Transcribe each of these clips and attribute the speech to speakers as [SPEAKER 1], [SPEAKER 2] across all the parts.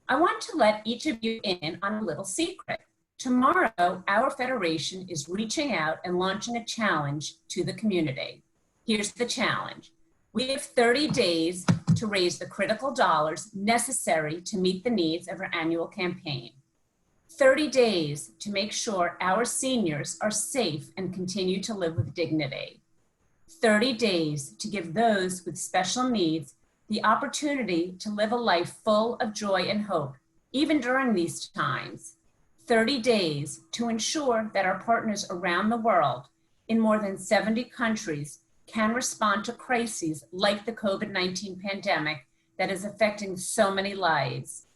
[SPEAKER 1] I want to let each of you in on a little secret. Tomorrow, our Federation is reaching out and launching a challenge to the community. Here's the challenge. We have 30 days to raise the critical dollars necessary to meet the needs of our annual campaign. 30 days to make sure our seniors are safe and continue to live with dignity. 30 days to give those with special needs the opportunity to live a life full of joy and hope, even during these times. 30 days to ensure that our partners around the world in more than 70 countries can respond to crises like the COVID-19 pandemic that is affecting so many lives.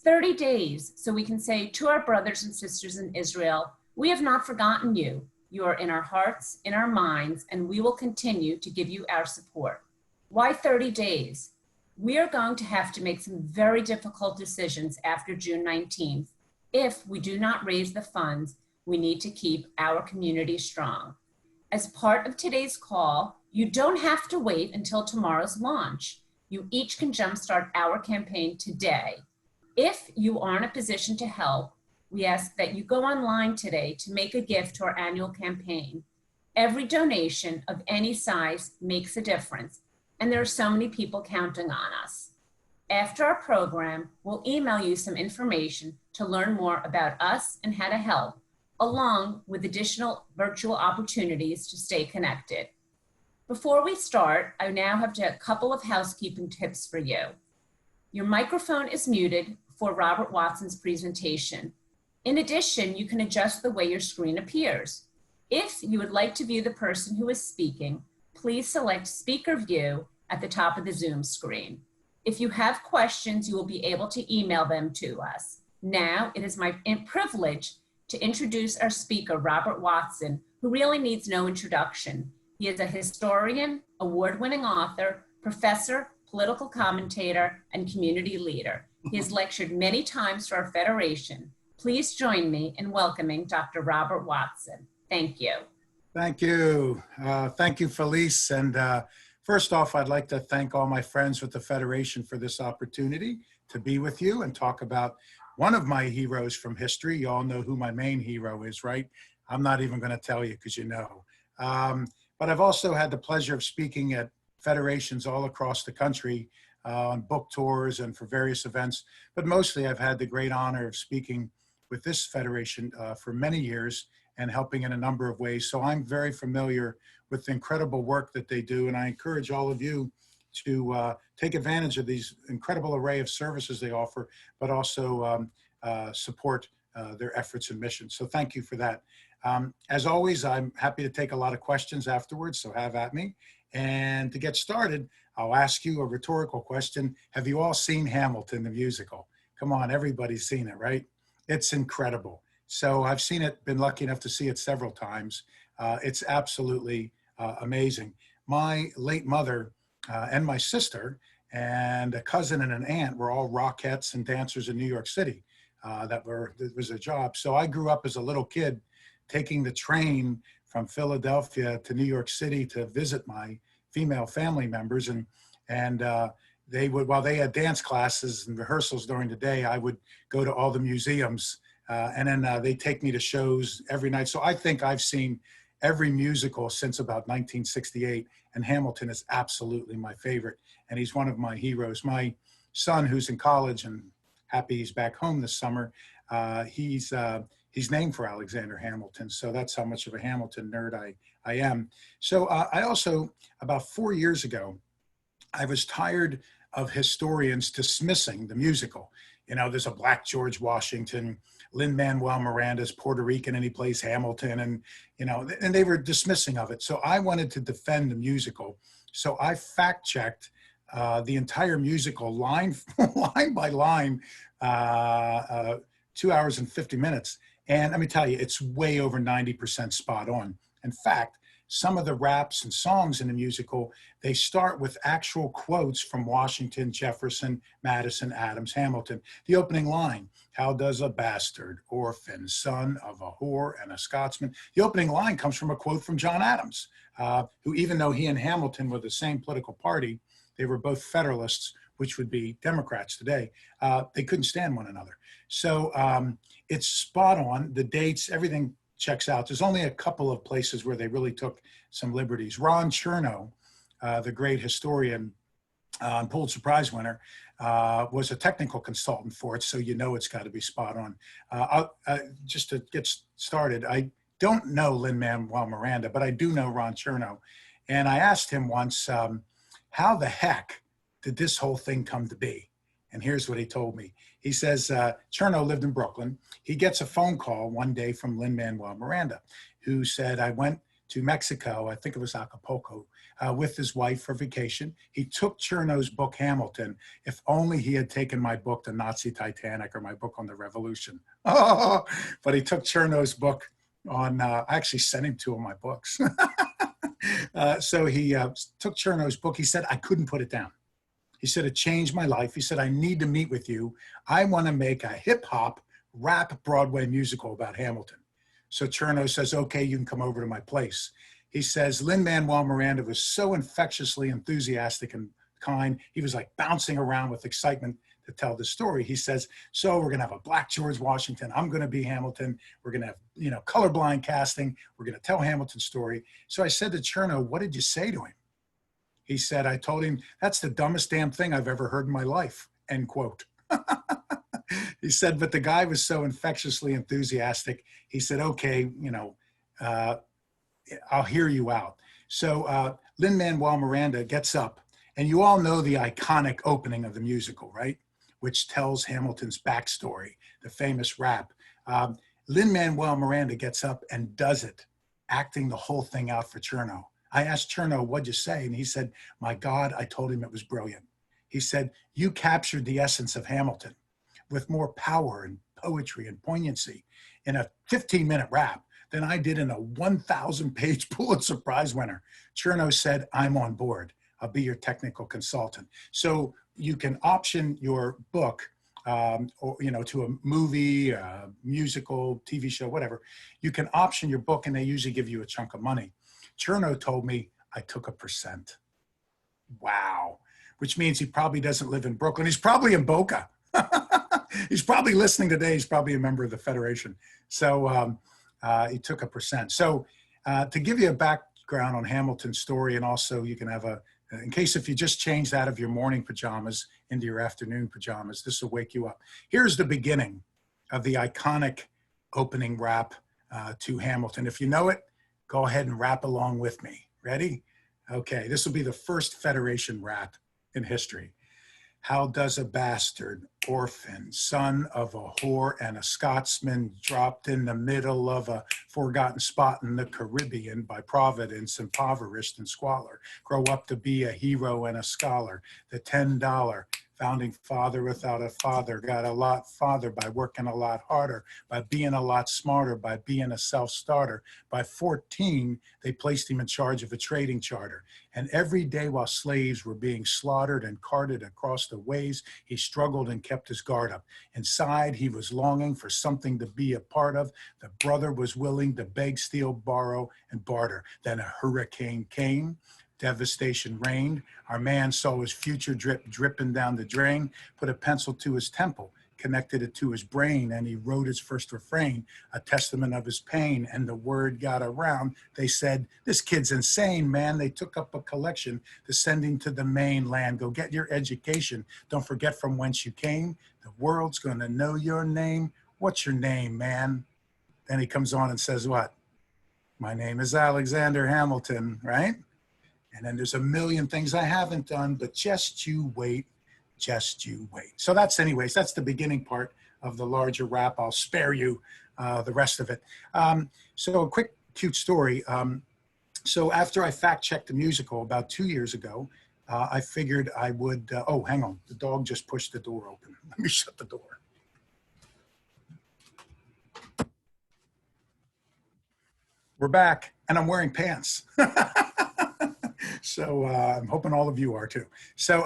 [SPEAKER 1] 30 days so we can say to our brothers and sisters in Israel, we have not forgotten you. You are in our hearts, in our minds, and we will continue to give you our support. Why 30 days? We are going to have to make some very difficult decisions after June 19th if we do not raise the funds we need to keep our community strong. As part of today's call, you don't have to wait until tomorrow's launch. You each can jumpstart our campaign today. If you are in a position to help, we ask that you go online today to make a gift to our annual campaign. Every donation of any size makes a difference, and there are so many people counting on us. After our program, we'll email you some information to learn more about us and how to help, along with additional virtual opportunities to stay connected. Before we start, I now have a couple of housekeeping tips for you. Your microphone is muted for Robert Watson's presentation. In addition, you can adjust the way your screen appears. If you would like to view the person who is speaking, please select Speaker View at the top of the Zoom screen. If you have questions, you will be able to email them to us. Now, it is my privilege to introduce our speaker, Robert Watson, who really needs no introduction. He is a historian, award-winning author, professor, political commentator, and community leader. He has lectured many times to our Federation. Please join me in welcoming Dr. Robert Watson. Thank you.
[SPEAKER 2] Thank you. Thank you, Felice. And first off, I'd like to thank all my friends with the Federation for this opportunity to be with you and talk about one of my heroes from history. You all know who my main hero is, right? I'm not even going to tell you because you know. But I've also had the pleasure of speaking at federations all across the country on book tours and for various events. But mostly I've had the great honor of speaking with this federation for many years and helping in a number of ways. So I'm very familiar with the incredible work that they do. And I encourage all of you to take advantage of these incredible array of services they offer, but also support their efforts and missions. So thank you for that. As always, I'm happy to take a lot of questions afterwards, so have at me. And to get started, I'll ask you a rhetorical question. Have you all seen Hamilton, the musical? Come on, everybody's seen it, right? It's incredible. So I've seen it, been lucky enough to see it several times. It's absolutely amazing. My late mother and my sister and a cousin and an aunt were all Rockettes and dancers in New York City. That was a job. So I grew up as a little kid taking the train from Philadelphia to New York City to visit my female family members. And they would, while they had dance classes and rehearsals during the day, I would go to all the museums and then they take me to shows every night. So I think I've seen every musical since about 1968, and Hamilton is absolutely my favorite. And he's one of my heroes. My son, who's in college and happy he's back home this summer, he's named for Alexander Hamilton. So that's how much of a Hamilton nerd I am. So I also, about 4 years ago, I was tired of historians dismissing the musical. You know, there's a Black George Washington, Lin-Manuel Miranda's Puerto Rican and he plays Hamilton, and, you know, and they were dismissing of it. So I wanted to defend the musical. So I fact-checked the entire musical line by line, 2 hours and 50 minutes. And let me tell you, it's way over 90% spot on. In fact, some of the raps and songs in the musical, they start with actual quotes from Washington, Jefferson, Madison, Adams, Hamilton. The opening line, how does a bastard, orphan, son of a whore and a Scotsman? The opening line comes from a quote from John Adams, who, even though he and Hamilton were the same political party, they were both Federalists, which would be Democrats today, they couldn't stand one another. So it's spot on. The dates, everything checks out. There's only a couple of places where they really took some liberties. Ron Chernow, the great historian, Pulitzer Prize winner, was a technical consultant for it, so you know it's got to be spot on. Just to get started, I don't know Lin-Manuel Miranda, but I do know Ron Chernow. And I asked him once, how the heck did this whole thing come to be? And here's what he told me. He says, Chernow lived in Brooklyn. He gets a phone call one day from Lin-Manuel Miranda, who said, I went to Mexico, I think it was Acapulco, with his wife for vacation. He took Chernow's book, Hamilton. If only he had taken my book, The Nazi Titanic, or my book on the Revolution. Oh, but he took Chernow's book on, I actually sent him two of my books. So he took Chernow's book. He said, I couldn't put it down. He said, it changed my life. He said, I need to meet with you. I want to make a hip hop rap Broadway musical about Hamilton. So Chernow says, okay, you can come over to my place. He says, Lin-Manuel Miranda was so infectiously enthusiastic and kind. He was like bouncing around with excitement to tell the story. He says, so we're going to have a Black George Washington. I'm going to be Hamilton. We're going to have, colorblind casting. We're going to tell Hamilton's story. So I said to Chernow, what did you say to him? He said, I told him, that's the dumbest damn thing I've ever heard in my life, end quote. He said, but the guy was so infectiously enthusiastic. He said, okay, I'll hear you out. So Lin-Manuel Miranda gets up, and you all know the iconic opening of the musical, right? Which tells Hamilton's backstory, the famous rap. Lin-Manuel Miranda gets up and does it, acting the whole thing out for Chernow. I asked Chernow, what'd you say? And he said, my God, I told him it was brilliant. He said, you captured the essence of Hamilton with more power and poetry and poignancy in a 15-minute rap than I did in a 1,000-page Pulitzer Prize winner. Chernow said, I'm on board. I'll be your technical consultant. So you can option your book to a movie, a musical, TV show, whatever. You can option your book, and they usually give you a chunk of money. Chernow told me I took 1%. Wow. Which means he probably doesn't live in Brooklyn. He's probably in Boca. He's probably listening today. He's probably a member of the Federation. So he took 1%. So to give you a background on Hamilton's story, and also you can have in case if you just change that of your morning pajamas into your afternoon pajamas, this will wake you up. Here's the beginning of the iconic opening rap to Hamilton. If you know it, go ahead and rap along with me. Ready? Okay, this will be the first Federation rap in history. How does a bastard, orphan, son of a whore and a Scotsman, dropped in the middle of a forgotten spot in the Caribbean by providence, impoverished and squalor, grow up to be a hero and a scholar? The $10 founding father without a father got a lot farther by working a lot harder, by being a lot smarter, by being a self-starter. By 14, they placed him in charge of a trading charter. And every day while slaves were being slaughtered and carted across the ways, he struggled and kept his guard up. Inside, he was longing for something to be a part of. The brother was willing to beg, steal, borrow, and barter. Then a hurricane came. Devastation reigned. Our man saw his future dripping down the drain, put a pencil to his temple, connected it to his brain, and he wrote his first refrain, a testament of his pain. And the word got around. They said, this kid's insane, man. They took up a collection to send him to the mainland. Go get your education. Don't forget from whence you came. The world's going to know your name. What's your name, man? Then he comes on and says what? My name is Alexander Hamilton, right? And then there's a million things I haven't done, but just you wait, just you wait. So that's the beginning part of the larger rap. I'll spare you the rest of it. So a quick, cute story. So after I fact-checked the musical about 2 years ago, I figured I would, oh, hang on. The dog just pushed the door open. Let me shut the door. We're back, and I'm wearing pants. So I'm hoping all of you are too. So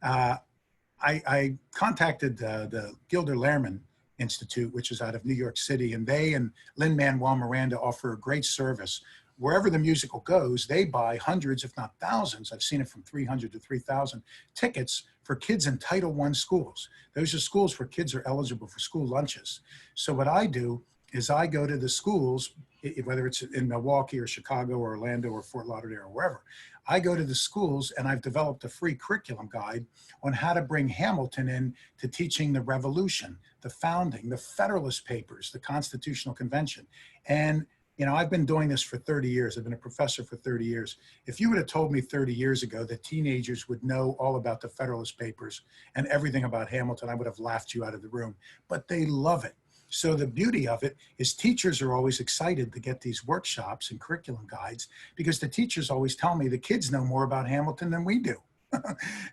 [SPEAKER 2] I contacted the Gilder Lehrman Institute, which is out of New York City, and they and Lin-Manuel Miranda offer a great service wherever the musical goes, they buy hundreds, if not thousands. I've seen it from 300 to 3,000 tickets for kids in Title I schools. Those are schools where kids are eligible for school lunches. So what I do is I go to the schools, whether it's in Milwaukee or Chicago or Orlando or Fort Lauderdale or wherever. I go to the schools and I've developed a free curriculum guide on how to bring Hamilton in to teaching the Revolution, the founding, the Federalist Papers, the Constitutional Convention. And you know, I've been doing this for 30 years. I've been a professor for 30 years. If you would have told me 30 years ago that teenagers would know all about the Federalist Papers and everything about Hamilton, I would have laughed you out of the room. But they love it. So the beauty of it is teachers are always excited to get these workshops and curriculum guides because the teachers always tell me the kids know more about Hamilton than we do.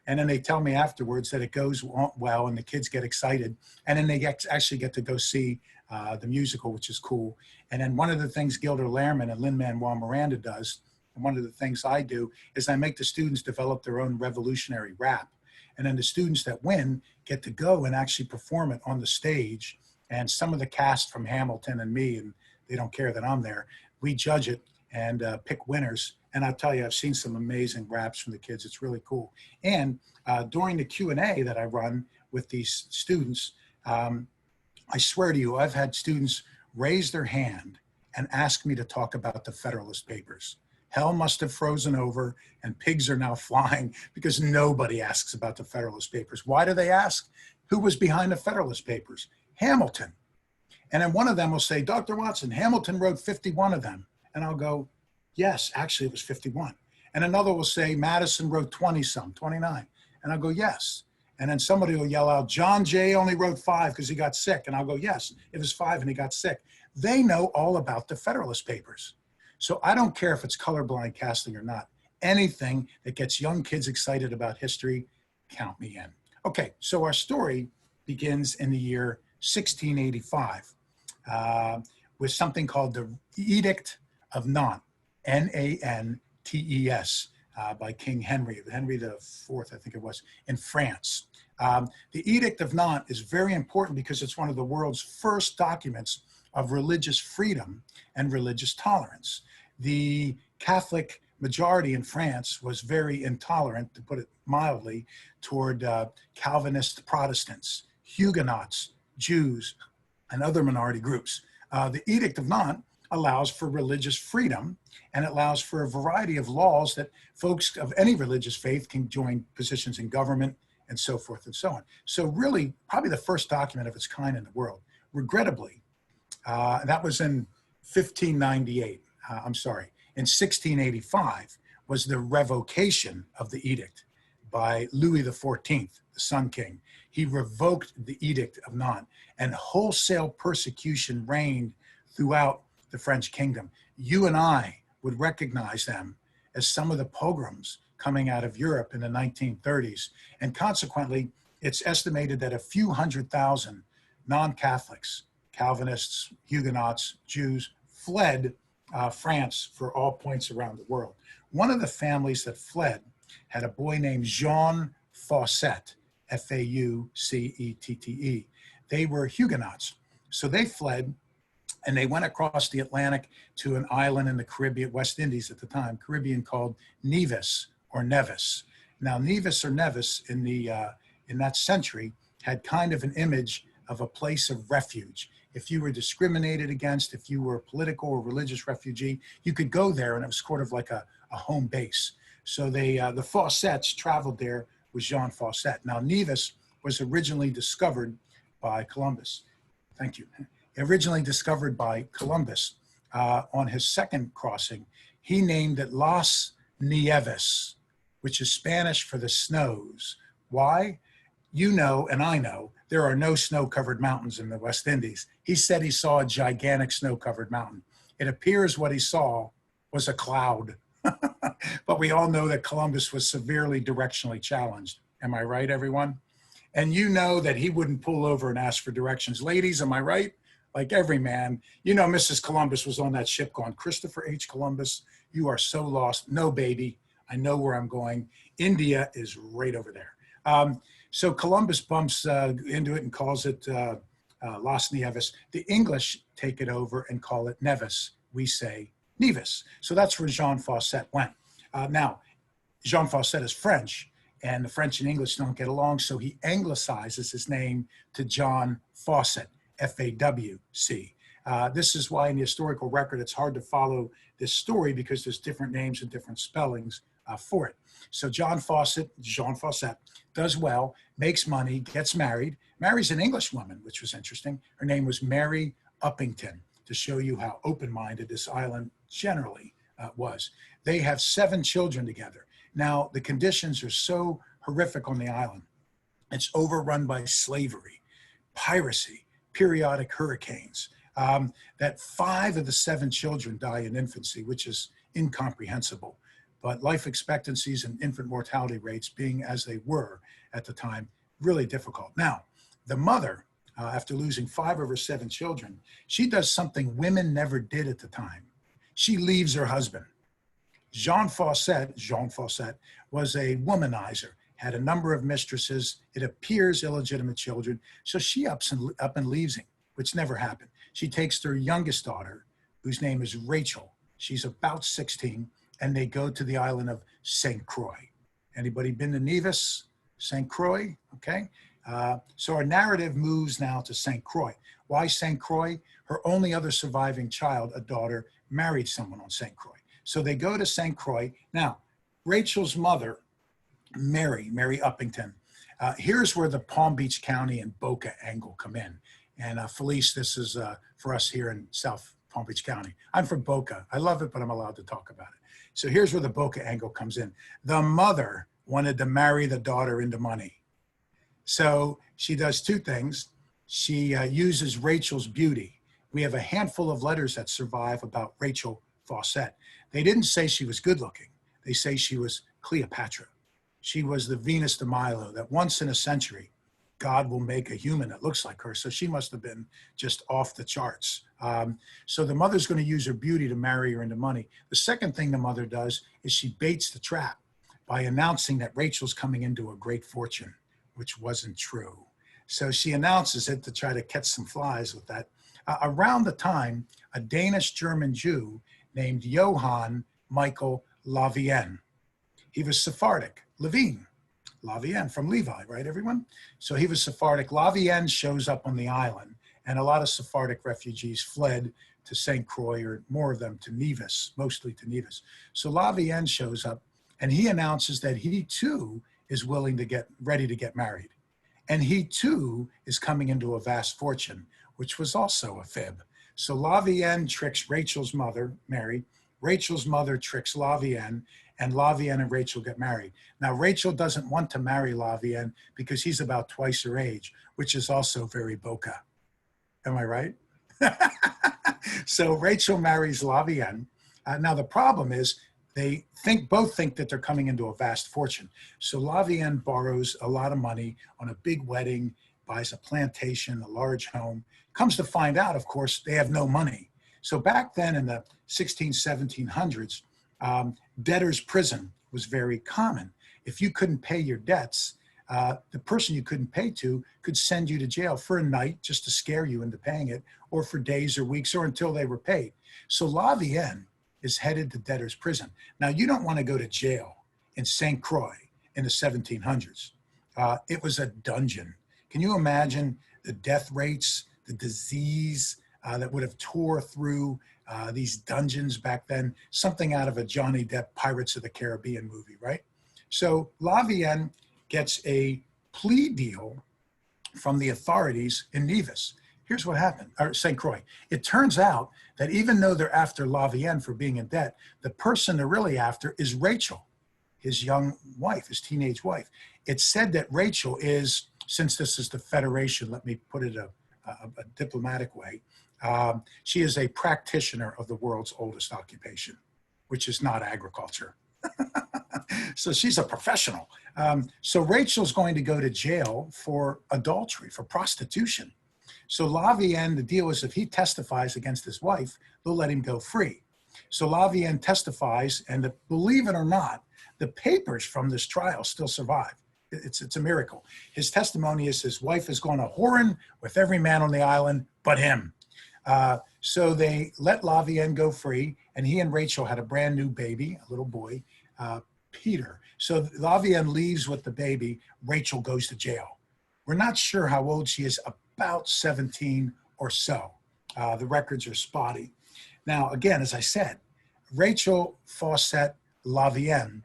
[SPEAKER 2] And then they tell me afterwards that it goes well and the kids get excited. And then they actually get to go see the musical, which is cool. And then one of the things Gilder Lehrman and Lin-Manuel Miranda does, and one of the things I do, is I make the students develop their own revolutionary rap. And then the students that win get to go and actually perform it on the stage. And some of the cast from Hamilton and me, and they don't care that I'm there, we judge it and pick winners. And I'll tell you, I've seen some amazing raps from the kids. It's really cool. And during the Q&A that I run with these students, I swear to you, I've had students raise their hand and ask me to talk about the Federalist Papers. Hell must have frozen over and pigs are now flying because nobody asks about the Federalist Papers. Why do they ask? Who was behind the Federalist Papers? Hamilton. And then one of them will say, Dr. Watson, Hamilton wrote 51 of them. And I'll go, yes, actually it was 51. And another will say, Madison wrote 20-some, 29. And I'll go, yes. And then somebody will yell out, John Jay only wrote 5 because he got sick. And I'll go, yes, it was 5 and he got sick. They know all about the Federalist Papers. So I don't care if it's colorblind casting or not. Anything that gets young kids excited about history, count me in. Okay, so our story begins in the year 1685 with something called the Edict of Nantes, Nantes, by King Henry IV, I think it was, in France. The Edict of Nantes is very important because it's one of the world's first documents of religious freedom and religious tolerance. The Catholic majority in France was very intolerant, to put it mildly, toward Calvinist Protestants, Huguenots, Jews, and other minority groups. The Edict of Nantes allows for religious freedom and it allows for a variety of laws that folks of any religious faith can join positions in government and so forth and so on. So really, probably the first document of its kind in the world. Regrettably, that was in 1598, in 1685 was the revocation of the edict by Louis XIV, the Sun King. He revoked the Edict of Nantes and wholesale persecution reigned throughout the French kingdom. You and I would recognize them as some of the pogroms coming out of Europe in the 1930s. And consequently, it's estimated that a few 100,000 non-Catholics, Calvinists, Huguenots, Jews, fled France for all points around the world. One of the families that fled had a boy named Jean Faucette, F-A-U-C-E-T-T-E. They were Huguenots. So they fled and they went across the Atlantic to an island in the Caribbean, West Indies at the time, Caribbean, called Nevis or Nevis. Now, Nevis or Nevis in that century had kind of an image of a place of refuge. If you were discriminated against, if you were a political or religious refugee, you could go there and it was sort of like a home base. So the Faucettes traveled there with Jean Faucette. Now, Nevis was originally discovered by Columbus. Thank you. Originally discovered by Columbus on his second crossing. He named it Las Nieves, which is Spanish for the snows. Why? You know, and I know, there are no snow-covered mountains in the West Indies. He said he saw a gigantic snow-covered mountain. It appears what he saw was a cloud. But we all know that Columbus was severely directionally challenged. Am I right, everyone? And you know that he wouldn't pull over and ask for directions. Ladies, am I right? Like every man, you know Mrs. Columbus was on that ship going, Christopher H. Columbus, you are so lost. No, baby, I know where I'm going. India is right over there. So Columbus bumps into it and calls it Las Nieves. The English take it over and call it Nevis. We say Nevis. So that's where Jean Fawcett went. Now, Jean Fawcett is French, and the French and English don't get along, so he anglicizes his name to John Fawcett, F-A-W-C. This is why in the historical record it's hard to follow this story because there's different names and different spellings for it. So Jean Fawcett does well, makes money, gets married, marries an English woman, which was interesting. Her name was Mary Uppington, to show you how open-minded this island generally was. They have 7 children together. Now, the conditions are so horrific on the island. It's overrun by slavery, piracy, periodic hurricanes, that 5 of the 7 children die in infancy, which is incomprehensible. But life expectancies and infant mortality rates being as they were at the time, really difficult. Now, the mother, after losing 5 of her 7 children, she does something women never did at the time. She leaves her husband. Jean Fawcett was a womanizer, had a number of mistresses, it appears illegitimate children, so she up and leaves him, which never happened. She takes their youngest daughter, whose name is Rachel. She's about 16, and they go to the island of St. Croix. Anybody been to Nevis? St. Croix, okay? So our narrative moves now to St. Croix. Why St. Croix? Her only other surviving child, a daughter, married someone on St. Croix. So they go to St. Croix. Now, Rachel's mother, Mary Uppington, here's where the Palm Beach County and Boca angle come in. And Felice, this is for us here in South Palm Beach County. I'm from Boca. I love it, but I'm allowed to talk about it. So here's where the Boca angle comes in. The mother wanted to marry the daughter into money. So she does 2 things. She uses Rachel's beauty. We have a handful of letters that survive about Rachel Fawcett. They didn't say she was good looking. They say she was Cleopatra. She was the Venus de Milo, that once in a century, God will make a human that looks like her. So she must have been just off the charts. So the mother's going to use her beauty to marry her into money. The second thing the mother does is she baits the trap by announcing that Rachel's coming into a great fortune, which wasn't true. So she announces it to try to catch some flies with that. Around the time, a Danish-German Jew named Johann Michael Lavienne. He was Sephardic, Levine, Lavienne from Levi, right, everyone? So he was Sephardic. Lavienne shows up on the island, and a lot of Sephardic refugees fled to St. Croix, or more of them to Nevis, mostly to Nevis. So Lavienne shows up, and he announces that he too is willing to get ready to get married. And he too is coming into a vast fortune, which was also a fib. So Lavienne tricks Rachel's mother, Mary. Rachel's mother tricks Lavienne, and Lavienne and Rachel get married. Now, Rachel doesn't want to marry Lavienne because he's about twice her age, which is also very Boca. Am I right? So Rachel marries Lavienne. Now, the problem is they both think that they're coming into a vast fortune. So Lavienne borrows a lot of money on a big wedding, buys a plantation, a large home. Comes to find out, of course, they have no money. So back then in the 1700s, debtor's prison was very common. If you couldn't pay your debts, the person you couldn't pay to could send you to jail for a night just to scare you into paying it, or for days or weeks, or until they were paid. So Lavienne is headed to debtor's prison. Now, you don't want to go to jail in St. Croix in the 1700s. It was a dungeon. Can you imagine the death rates, the disease that would have tore through these dungeons back then? Something out of a Johnny Depp Pirates of the Caribbean movie, right? So Lavienne gets a plea deal from the authorities in Nevis. Here's what happened, or St. Croix. It turns out that even though they're after Lavienne for being in debt, the person they're really after is Rachel, his young wife, his teenage wife. It's said that Rachel is, since this is the Federation, let me put it a diplomatic way, she is a practitioner of the world's oldest occupation, which is not agriculture. So she's a professional. So Rachel's going to go to jail for adultery, for prostitution. So Lavienne, the deal is if he testifies against his wife, they'll let him go free. So Lavienne testifies, and believe it or not, the papers from this trial still survive. It's a miracle. His testimony is his wife is going to whoring with every man on the island but him. So they let Lavienne go free, and he and Rachel had a brand new baby, a little boy, Peter. So Lavienne leaves with the baby. Rachel goes to jail. We're not sure how old she is, about 17 or so. The records are spotty. Now, again, as I said, Rachel Fawcett Lavienne,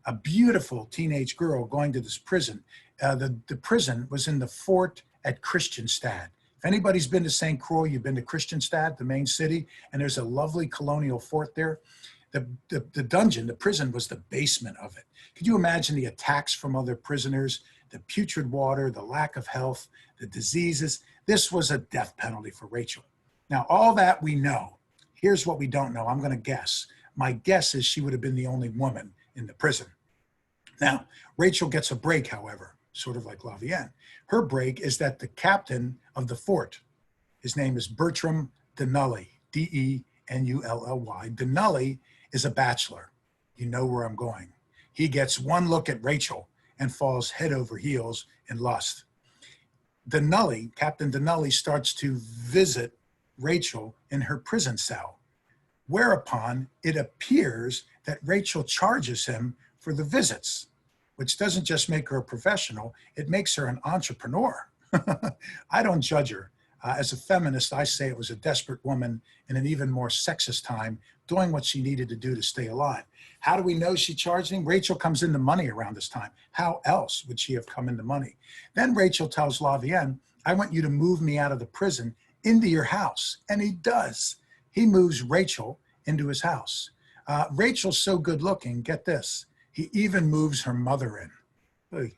[SPEAKER 2] a beautiful teenage girl going to this prison. The prison was in the fort at Christianstad. If anybody's been to St. Croix, you've been to Christianstad, the main city, and there's a lovely colonial fort there. The dungeon, the prison, was the basement of it. Could you imagine the attacks from other prisoners, the putrid water, the lack of health, the diseases? This was a death penalty for Rachel. Now, all that we know. Here's what we don't know. I'm going to guess. My guess is she would have been the only woman in the prison. Now, Rachel gets a break, however, sort of like Lavienne. Her break is that the captain of the fort, his name is Bertram Denully, D-E-N-U-L-L-Y. Denully is a bachelor. You know where I'm going. He gets one look at Rachel and falls head over heels in lust. Denully, Captain Denully, starts to visit Rachel in her prison cell, whereupon it appears that Rachel charges him for the visits, which doesn't just make her a professional, it makes her an entrepreneur. I don't judge her. As a feminist, I say it was a desperate woman in an even more sexist time doing what she needed to do to stay alive. How do we know she charged him? Rachel comes into money around this time. How else would she have come into money? Then Rachel tells Lavienne, I want you to move me out of the prison into your house. And he does. He moves Rachel into his house. Rachel's so good looking, get this, he even moves her mother in.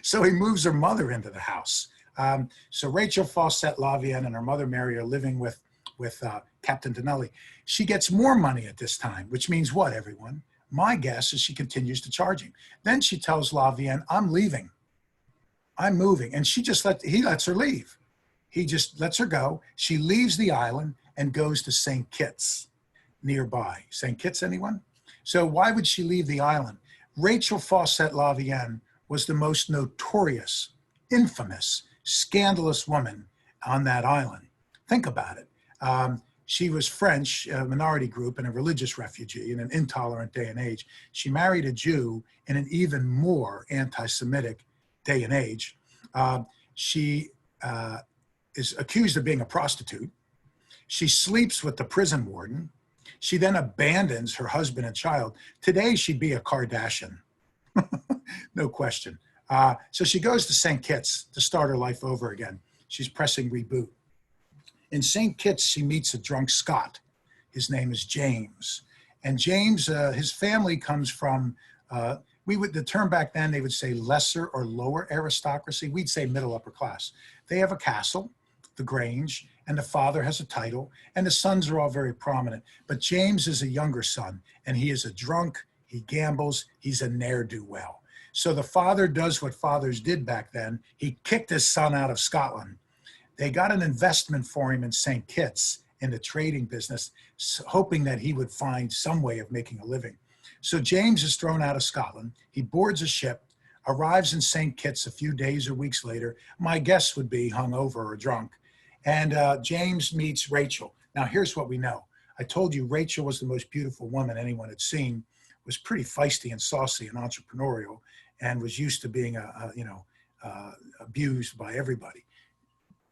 [SPEAKER 2] So he moves her mother into the house. So Rachel Fawcett Lavienne and her mother Mary are living with Captain Denully. She gets more money at this time, which means what, everyone? My guess is she continues to charge him. Then she tells Lavienne, I'm leaving. I'm moving. And he lets her leave. He just lets her go. She leaves the island and goes to St. Kitts nearby. St. Kitts, anyone? So why would she leave the island? Rachel Fawcett Lavienne was the most notorious, infamous, scandalous woman on that island. Think about it. She was French, a minority group, and a religious refugee in an intolerant day and age. She married a Jew in an even more anti-Semitic day and age. She is accused of being a prostitute. She sleeps with the prison warden. She then abandons her husband and child. Today, she'd be a Kardashian. No question. So she goes to St. Kitts to start her life over again. She's pressing reboot. In St. Kitts, she meets a drunk Scot. His name is James. And James, his family comes from, the term back then, they would say lesser or lower aristocracy. We'd say middle upper class. They have a castle, the Grange, and the father has a title, and the sons are all very prominent. But James is a younger son, and he is a drunk, he gambles, he's a ne'er-do-well. So the father does what fathers did back then. He kicked his son out of Scotland. They got an investment for him in St. Kitts in the trading business, hoping that he would find some way of making a living. So James is thrown out of Scotland. He boards a ship, arrives in St. Kitts a few days or weeks later. My guess would be hungover or drunk. And James meets Rachel. Now, here's what we know. I told you Rachel was the most beautiful woman anyone had seen, was pretty feisty and saucy and entrepreneurial, and was used to being abused by everybody.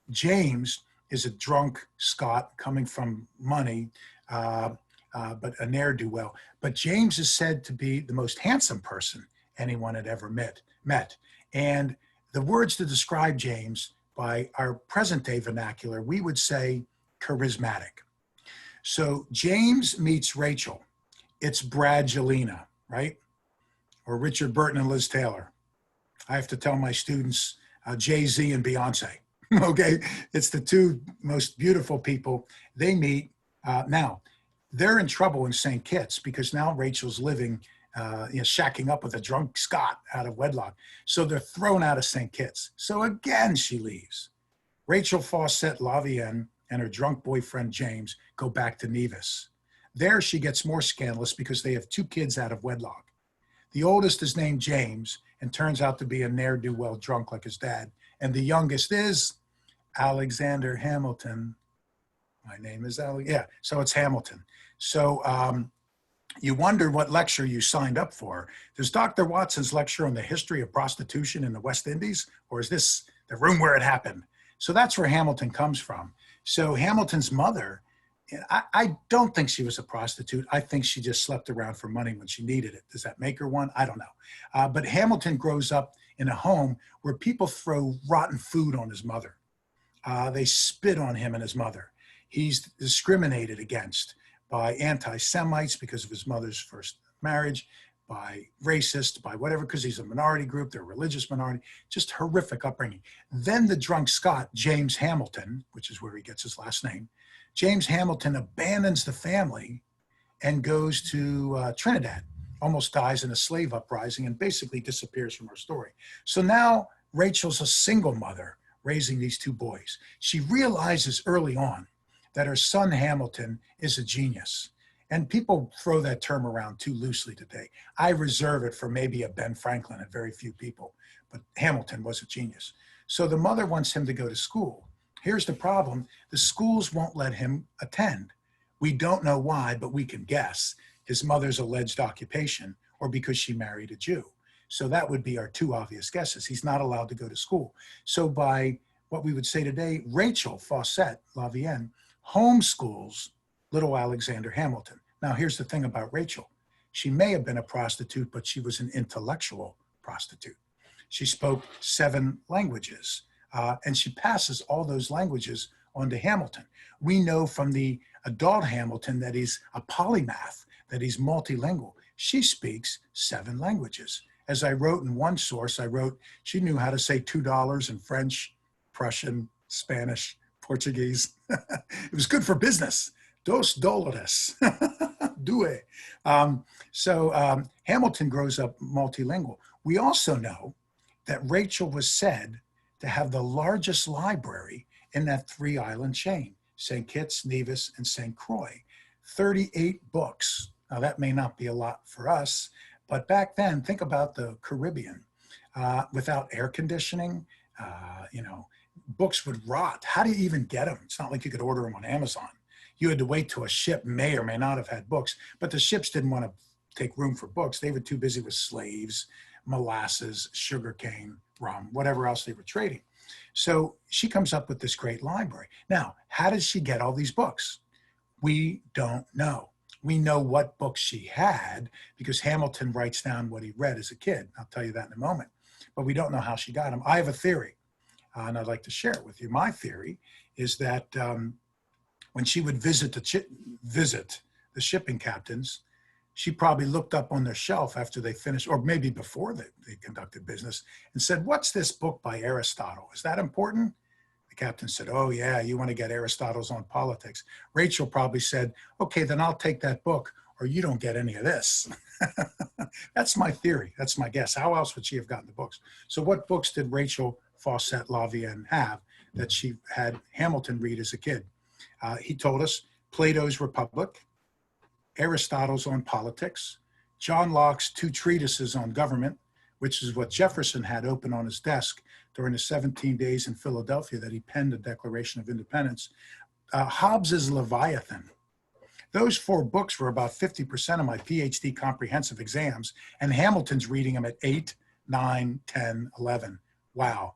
[SPEAKER 2] James is a drunk Scot coming from money, but a ne'er-do-well. But James is said to be the most handsome person anyone had ever met. And the words to describe James by our present-day vernacular, we would say charismatic. So James meets Rachel. It's Bradgelina, right? Or Richard Burton and Liz Taylor. I have to tell my students Jay-Z and Beyonce. Okay, it's the two most beautiful people. They meet. Now, they're in trouble in St. Kitts because now Rachel's living, shacking up with a drunk Scot out of wedlock. So they're thrown out of St. Kitts. So again, she leaves. Rachel Fawcett Lavienne and her drunk boyfriend, James, go back to Nevis. There she gets more scandalous because they have two kids out of wedlock. The oldest is named James and turns out to be a ne'er-do-well drunk like his dad. And the youngest is Alexander Hamilton. My name is Ali. Yeah, so it's Hamilton. So you wonder what lecture you signed up for. Does Dr. Watson's lecture on the history of prostitution in the West Indies, or is this the room where it happened? So that's where Hamilton comes from. So Hamilton's mother, I don't think she was a prostitute. I think she just slept around for money when she needed it. Does that make her one? I don't know. But Hamilton grows up in a home where people throw rotten food on his mother. They spit on him and his mother. He's discriminated against by anti-Semites because of his mother's first marriage, by racists, by whatever, because he's a minority group, they're a religious minority, just horrific upbringing. Then the drunk Scot, James Hamilton, which is where he gets his last name, James Hamilton abandons the family and goes to Trinidad, almost dies in a slave uprising and basically disappears from our story. So now Rachel's a single mother raising these two boys. She realizes early on that her son Hamilton is a genius. And people throw that term around too loosely today. I reserve it for maybe a Ben Franklin and very few people, but Hamilton was a genius. So the mother wants him to go to school. Here's the problem. The schools won't let him attend. We don't know why, but we can guess. His mother's alleged occupation, or because she married a Jew. So that would be our two obvious guesses. He's not allowed to go to school. So by what we would say today, Rachel Fawcett Lavienne homeschools little Alexander Hamilton. Now, here's the thing about Rachel. She may have been a prostitute, but she was an intellectual prostitute. She spoke 7 languages, and she passes all those languages on to Hamilton. We know from the adult Hamilton that he's a polymath, that he's multilingual. She speaks 7 languages. As I wrote in one source, I wrote she knew how to say $2 in French, Prussian, Spanish, Portuguese. It was good for business. $2. Due. Hamilton grows up multilingual. We also know that Rachel was said to have the largest library in that 3-island chain, St. Kitts, Nevis, and St. Croix. 38 books. Now that may not be a lot for us, but back then, think about the Caribbean. Without air conditioning, books would rot. How do you even get them? It's not like you could order them on Amazon. You had to wait till a ship may or may not have had books, but the ships didn't want to take room for books. They were too busy with slaves, molasses, sugarcane, rum, whatever else they were trading. So she comes up with this great library. Now, how did she get all these books? We don't know. We know what books she had because Hamilton writes down what he read as a kid. I'll tell you that in a moment, but we don't know how she got them. I have a theory, and I'd like to share it with you. My theory is that when she would visit the shipping captains, she probably looked up on their shelf after they finished, or maybe before they conducted business, and said, "What's this book by Aristotle? Is that important?" The captain said, "Oh yeah, you want to get Aristotle's on politics." Rachel probably said, "Okay, then I'll take that book, or you don't get any of this." That's my theory. That's my guess. How else would she have gotten the books? So what books did Rachel Fawcett Lavienne have that she had Hamilton read as a kid? He told us Plato's Republic, Aristotle's on politics, John Locke's 2 treatises on government, which is what Jefferson had open on his desk during the 17 days in Philadelphia that he penned the Declaration of Independence, Hobbes's Leviathan. Those 4 books were about 50% of my PhD comprehensive exams, and Hamilton's reading them at 8, 9, 10, 11. Wow.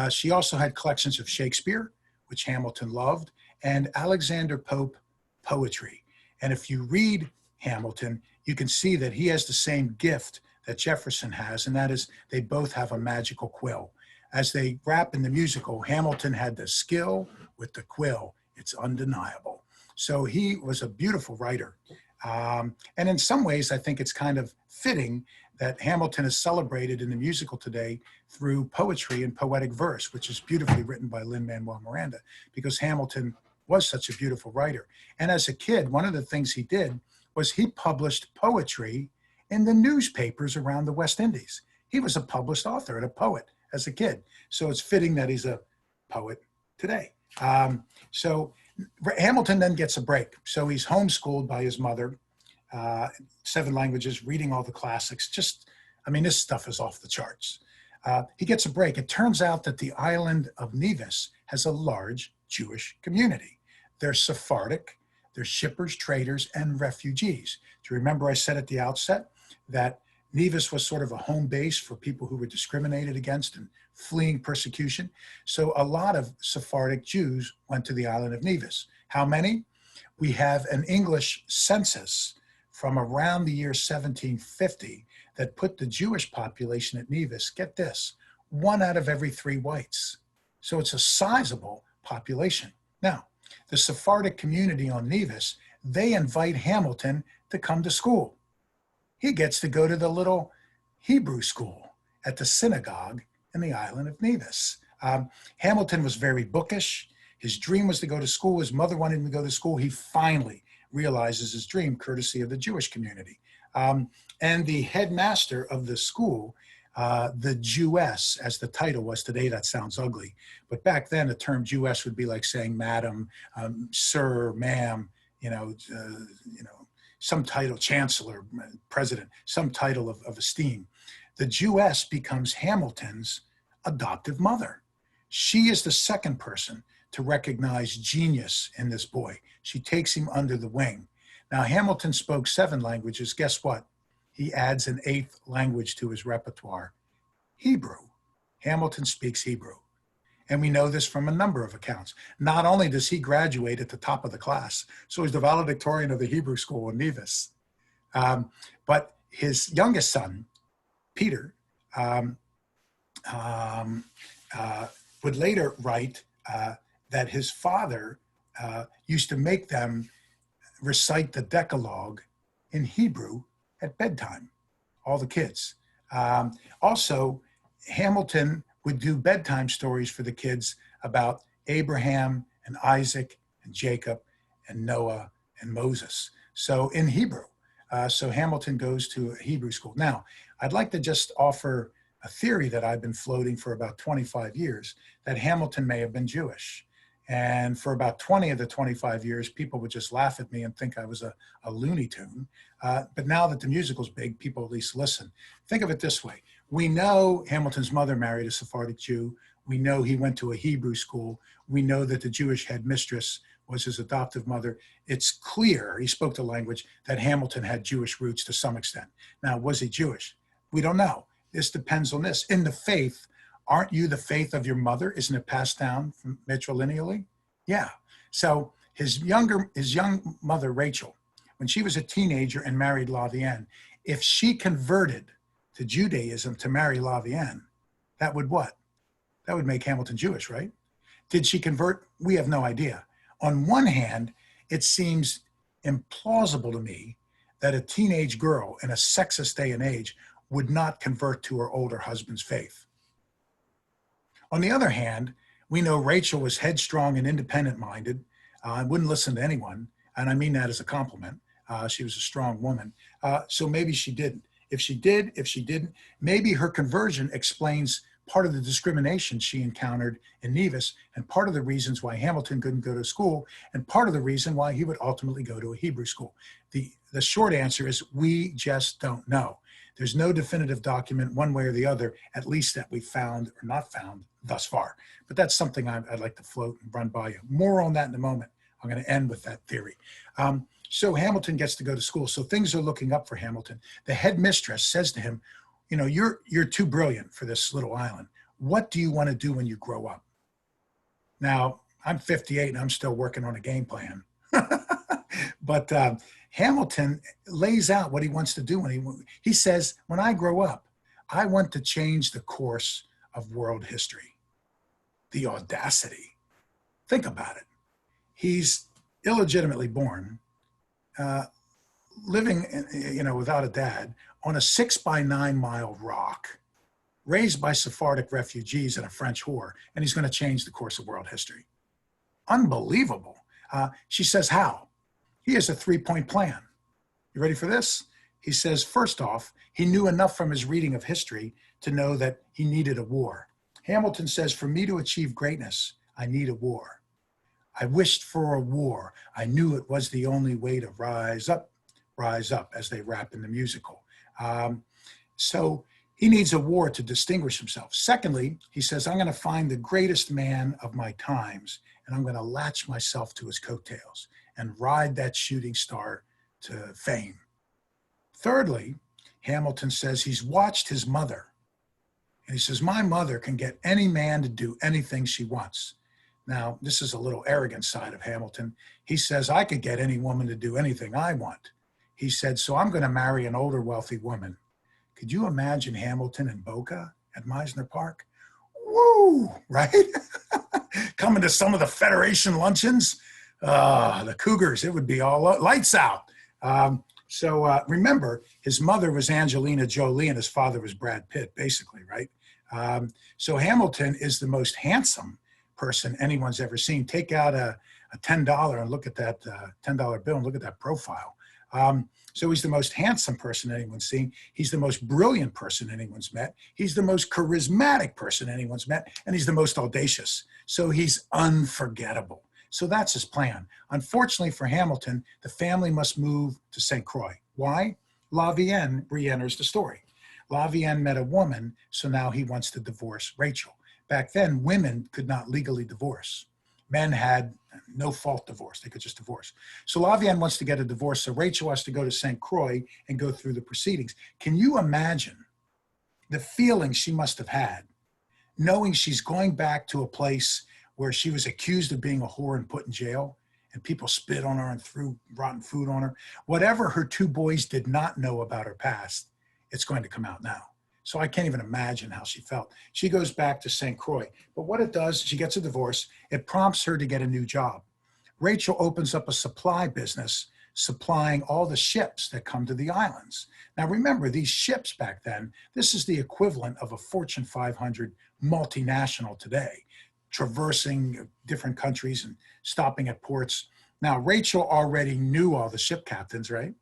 [SPEAKER 2] She also had collections of Shakespeare, which Hamilton loved, and Alexander Pope poetry. And if you read Hamilton, you can see that he has the same gift that Jefferson has, and that is they both have a magical quill. As they rap in the musical, Hamilton had the skill with the quill. It's undeniable. So he was a beautiful writer. And in some ways, I think it's kind of fitting that Hamilton is celebrated in the musical today through poetry and poetic verse, which is beautifully written by Lin-Manuel Miranda, because Hamilton was such a beautiful writer. And as a kid, one of the things he did was he published poetry in the newspapers around the West Indies. He was a published author and a poet as a kid. So it's fitting that he's a poet today. So Hamilton then gets a break. So he's homeschooled by his mother, 7 languages, reading all the classics. This stuff is off the charts. He gets a break. It turns out that the island of Nevis has a large Jewish community. They're Sephardic, they're shippers, traders, and refugees. Do you remember I said at the outset that Nevis was sort of a home base for people who were discriminated against and fleeing persecution? So a lot of Sephardic Jews went to the island of Nevis. How many? We have an English census from around the year 1750 that put the Jewish population at Nevis, get this, 1 out of every 3 whites. So it's a sizable population. Now, the Sephardic community on Nevis, they invite Hamilton to come to school. He gets to go to the little Hebrew school at the synagogue in the island of Nevis. Hamilton was very bookish. His dream was to go to school. His mother wanted him to go to school. He finally realizes his dream, courtesy of the Jewish community. And the headmaster of the school, the Jewess, as the title was today, that sounds ugly. But back then, the term Jewess would be like saying madam, sir, ma'am, some title, chancellor, president, some title of esteem. The Jewess becomes Hamilton's adoptive mother. She is the second person to recognize genius in this boy. She takes him under the wing. Now, Hamilton spoke 7 languages. Guess what? He adds an 8th language to his repertoire, Hebrew. Hamilton speaks Hebrew. And we know this from a number of accounts. Not only does he graduate at the top of the class, so he's the valedictorian of the Hebrew school in Nevis, but his youngest son, Peter, would later write that his father used to make them recite the Decalogue in Hebrew at bedtime, all the kids. Also, Hamilton would do bedtime stories for the kids about Abraham and Isaac and Jacob and Noah and Moses. So in Hebrew. So Hamilton goes to a Hebrew school. Now, I'd like to just offer a theory that I've been floating for about 25 years, that Hamilton may have been Jewish. And for about 20 of the 25 years, people would just laugh at me and think I was a Looney Tune. But now that the musical's big, people at least listen. Think of it this way. We know Hamilton's mother married a Sephardic Jew. We know he went to a Hebrew school. We know that the Jewish headmistress was his adoptive mother. It's clear, he spoke the language, that Hamilton had Jewish roots to some extent. Now, was he Jewish? We don't know. This depends on this. In the faith, aren't you the faith of your mother? Isn't it passed down from matrilineally? Yeah. So his young mother, Rachel, when she was a teenager and married Lavienne, if she converted to Judaism to marry Lavienne, that would what? That would make Hamilton Jewish, right? Did she convert? We have no idea. On one hand, it seems implausible to me that a teenage girl in a sexist day and age would not convert to her older husband's faith. On the other hand, we know Rachel was headstrong and independent-minded and wouldn't listen to anyone, and I mean that as a compliment. She was a strong woman. So maybe she didn't. If she did, if she didn't, maybe her conversion explains part of the discrimination she encountered in Nevis and part of the reasons why Hamilton couldn't go to school and part of the reason why he would ultimately go to a Hebrew school. The short answer is we just don't know. There's no definitive document one way or the other, at least that we found or not found thus far. But that's something I'd like to float and run by you. More on that in a moment. I'm going to end with that theory. So Hamilton gets to go to school. So things are looking up for Hamilton. The headmistress says to him, you know, you're too brilliant for this little island. What do you want to do when you grow up? Now, I'm 58 and I'm still working on a game plan. But Hamilton lays out what he wants to do. He says, when I grow up, I want to change the course of world history. The audacity. Think about it. He's illegitimately born, living, without a dad, on a 6-by-9 mile rock, raised by Sephardic refugees and a French whore, and he's going to change the course of world history. Unbelievable. She says, how? He has a 3-point plan. You ready for this? He says, first off, he knew enough from his reading of history to know that he needed a war. Hamilton says, for me to achieve greatness, I need a war. I wished for a war. I knew it was the only way to rise up, as they rap in the musical. So He needs a war to distinguish himself. Secondly, he says, I'm going to find the greatest man of my times, and I'm going to latch myself to his coattails and ride that shooting star to fame. Thirdly, Hamilton says he's watched his mother. And he says, my mother can get any man to do anything she wants. Now, this is a little arrogant side of Hamilton. He says, I could get any woman to do anything I want. He said, so I'm going to marry an older, wealthy woman. Could you imagine Hamilton in Boca at Meisner Park? Woo, right? Coming to some of the Federation luncheons, the Cougars, it would be all lights out. Remember, his mother was Angelina Jolie and his father was Brad Pitt, basically, right? So Hamilton is the most handsome person anyone's ever seen. Take out a $10 and look at that $10 bill and look at that profile. So he's the most handsome person anyone's seen. He's the most brilliant person anyone's met. He's the most charismatic person anyone's met. And he's the most audacious. So he's unforgettable. So that's his plan. Unfortunately for Hamilton, the family must move to St. Croix. Why? La Vienne re-enters the story. La Vienne met a woman, so now he wants to divorce Rachel. Back then, women could not legally divorce. Men had no fault divorce. They could just divorce. So La Vienne wants to get a divorce, so Rachel has to go to St. Croix and go through the proceedings. Can you imagine the feeling she must have had, knowing she's going back to a place where she was accused of being a whore and put in jail, and people spit on her and threw rotten food on her? Whatever her two boys did not know about her past, it's going to come out now. So I can't even imagine how she felt. She goes back to St. Croix. But what it does, she gets a divorce. It prompts her to get a new job. Rachel opens up a supply business, supplying all the ships that come to the islands. Now remember, these ships back then, this is the equivalent of a Fortune 500 multinational today, traversing different countries and stopping at ports. Now, Rachel already knew all the ship captains, right,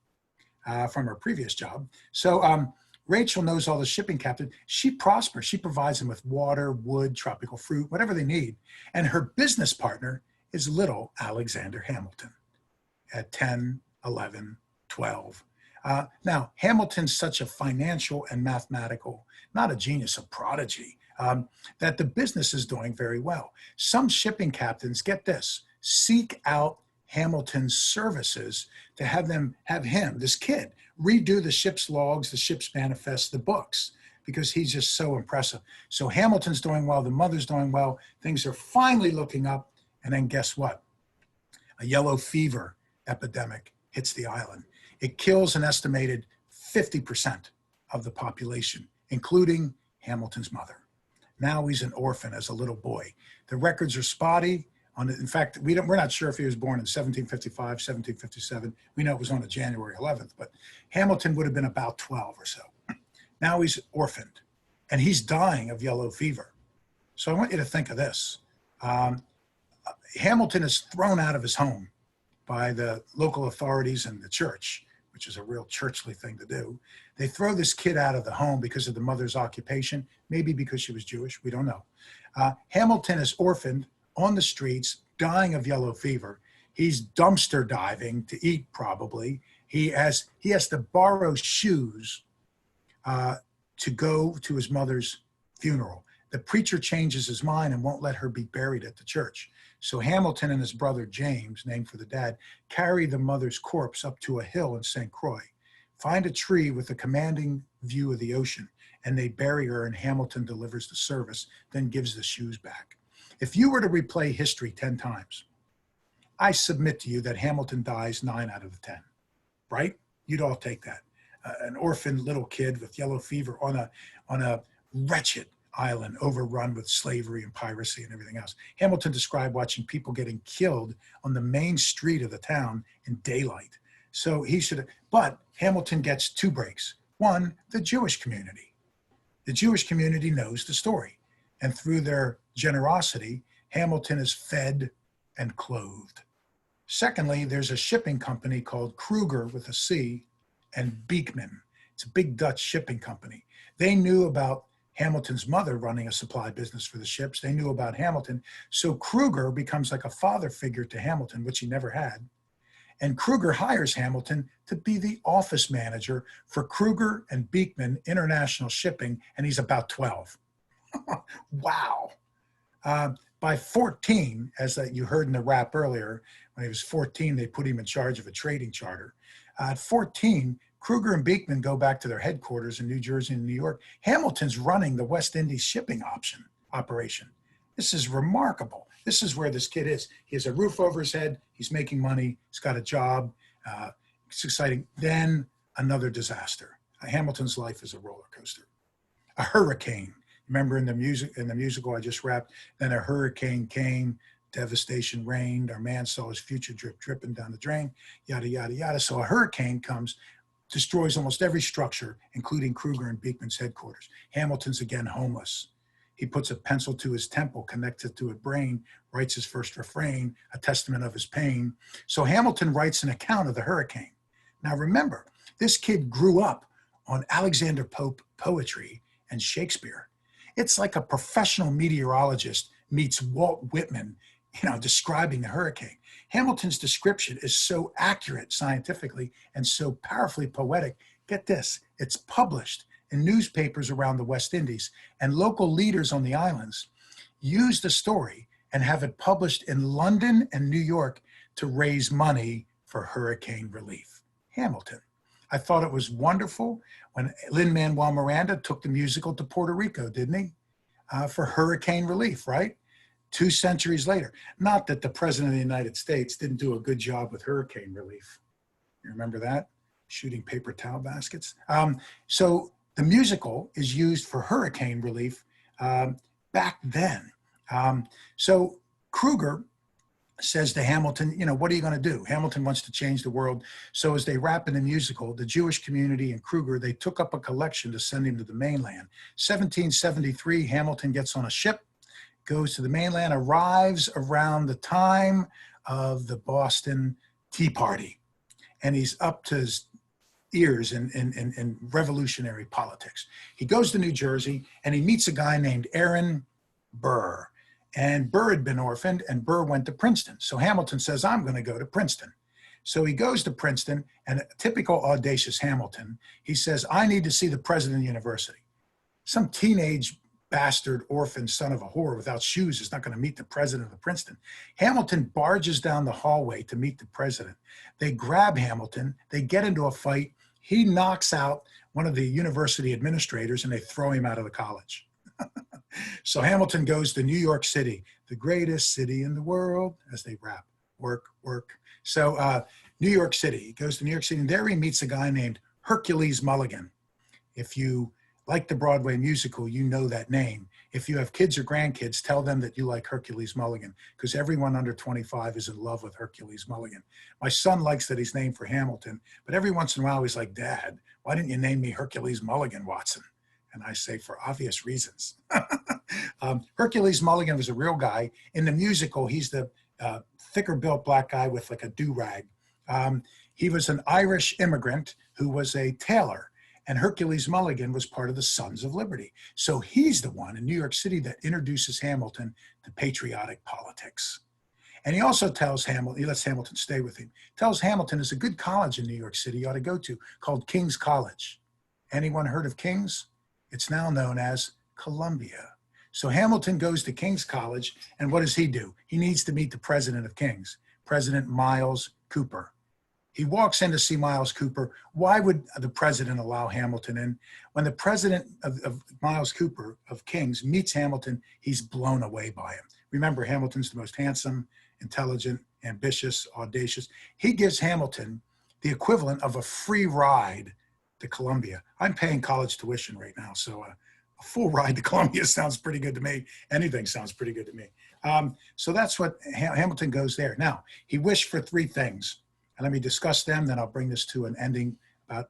[SPEAKER 2] from her previous job. So Rachel knows all the shipping captains. She prospers. She provides them with water, wood, tropical fruit, whatever they need. And her business partner is little Alexander Hamilton at 10, 11, 12. Now, Hamilton's such a financial and mathematical, not a genius, a prodigy, that the business is doing very well. Some shipping captains, get this, seek out Hamilton's services to have him, this kid, redo the ship's logs, the ship's manifest, the books, because he's just so impressive. So Hamilton's doing well, the mother's doing well, things are finally looking up, and then guess what? A yellow fever epidemic hits the island. It kills an estimated 50% of the population, including Hamilton's mother. Now he's an orphan as a little boy. The records are spotty. In fact, we're not sure if he was born in 1755, 1757. We know it was on a January 11th, but Hamilton would have been about 12 or so. Now he's orphaned, and he's dying of yellow fever. So I want you to think of this. Hamilton is thrown out of his home by the local authorities and the church, which is a real churchly thing to do. They throw this kid out of the home because of the mother's occupation, maybe because she was Jewish, we don't know. Hamilton is orphaned on the streets, dying of yellow fever. He's dumpster diving to eat, probably. He has to borrow shoes to go to his mother's funeral. The preacher changes his mind and won't let her be buried at the church. So Hamilton and his brother James, named for the dad, carry the mother's corpse up to a hill in St. Croix, find a tree with a commanding view of the ocean, and they bury her, and Hamilton delivers the service, then gives the shoes back. If you were to replay history 10 times, I submit to you that Hamilton dies 9 out of the 10, right? You'd all take that. An orphaned little kid with yellow fever on a wretched island overrun with slavery and piracy and everything else. Hamilton described watching people getting killed on the main street of the town in daylight. So but Hamilton gets 2 breaks. One, the Jewish community. The Jewish community knows the story. And through their generosity, Hamilton is fed and clothed. Secondly, there's a shipping company called Kruger with a C and Beekman. It's a big Dutch shipping company. They knew about Hamilton's mother running a supply business for the ships. They knew about Hamilton. So Kruger becomes like a father figure to Hamilton, which he never had. And Kruger hires Hamilton to be the office manager for Kruger and Beekman International Shipping, and he's about 12. Wow. By 14, as you heard in the rap earlier, when he was 14, they put him in charge of a trading charter. At 14, Kruger and Beekman go back to their headquarters in New Jersey and New York. Hamilton's running the West Indies shipping operation. This is remarkable. This is where this kid is. He has a roof over his head. He's making money. He's got a job. It's exciting. Then another disaster. Hamilton's life is a roller coaster. A hurricane. Remember in the musical I just rapped, then a hurricane came, devastation reigned, our man saw his future dripping down the drain, yada, yada, yada. So a hurricane comes, destroys almost every structure, including Kruger and Beekman's headquarters. Hamilton's again homeless. He puts a pencil to his temple, connected to a brain, writes his first refrain, a testament of his pain. So Hamilton writes an account of the hurricane. Now remember, this kid grew up on Alexander Pope poetry and Shakespeare. It's like a professional meteorologist meets Walt Whitman, describing the hurricane. Hamilton's description is so accurate scientifically and so powerfully poetic. Get this, it's published in newspapers around the West Indies, and local leaders on the islands use the story and have it published in London and New York to raise money for hurricane relief. Hamilton. I thought it was wonderful when Lin-Manuel Miranda took the musical to Puerto Rico, didn't he? For hurricane relief, right? 2 centuries later. Not that the President of the United States didn't do a good job with hurricane relief. You remember that? Shooting paper towel baskets. So the musical is used for hurricane relief back then. So Kruger says to Hamilton, what are you going to do? Hamilton wants to change the world. So as they rap in the musical, the Jewish community and Kruger, they took up a collection to send him to the mainland. 1773, Hamilton gets on a ship, goes to the mainland, arrives around the time of the Boston Tea Party. And he's up to his ears in revolutionary politics. He goes to New Jersey and he meets a guy named Aaron Burr. And Burr had been orphaned, and Burr went to Princeton. So Hamilton says, I'm going to go to Princeton. So he goes to Princeton, and a typical audacious Hamilton, he says, I need to see the president of the university. Some teenage bastard orphan son of a whore without shoes is not going to meet the president of Princeton. Hamilton barges down the hallway to meet the president. They grab Hamilton. They get into a fight. He knocks out one of the university administrators, and they throw him out of the college. So Hamilton goes to New York City, the greatest city in the world, as they rap, work, work. So New York City, he goes to New York City, and there he meets a guy named Hercules Mulligan. If you like the Broadway musical, you know that name. If you have kids or grandkids, tell them that you like Hercules Mulligan, because everyone under 25 is in love with Hercules Mulligan. My son likes that he's named for Hamilton, but every once in a while he's like, Dad, why didn't you name me Hercules Mulligan, Watson? And I say, for obvious reasons. Hercules Mulligan was a real guy. In the musical, he's the thicker built black guy with like a do-rag. He was an Irish immigrant who was a tailor. And Hercules Mulligan was part of the Sons of Liberty. So he's the one in New York City that introduces Hamilton to patriotic politics. And he also tells Hamilton, he lets Hamilton stay with him, tells Hamilton there's a good college in New York City you ought to go to called King's College. Anyone heard of King's? It's now known as Columbia. So Hamilton goes to King's College, and what does he do? He needs to meet the president of King's, President Miles Cooper. He walks in to see Miles Cooper. Why would the president allow Hamilton in? When the president of Miles Cooper of King's meets Hamilton, he's blown away by him. Remember, Hamilton's the most handsome, intelligent, ambitious, audacious. He gives Hamilton the equivalent of a free ride to Columbia. I'm paying college tuition right now, so a full ride to Columbia sounds pretty good to me. Anything sounds pretty good to me. So that's what Hamilton goes there. Now, he wished for 3 things. And let me discuss them, then I'll bring this to an ending about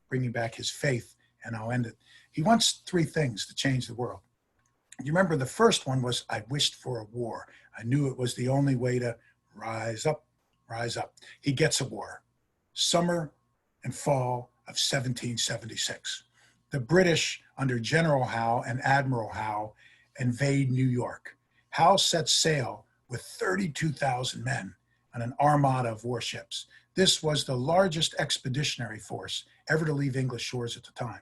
[SPEAKER 2] bringing back his faith, and I'll end it. He wants 3 things to change the world. You remember the first one was, I wished for a war. I knew it was the only way to rise up, rise up. He gets a war. Summer and fall of 1776. The British, under General Howe and Admiral Howe, invade New York. Howe sets sail with 32,000 men on an armada of warships. This was the largest expeditionary force ever to leave English shores at the time.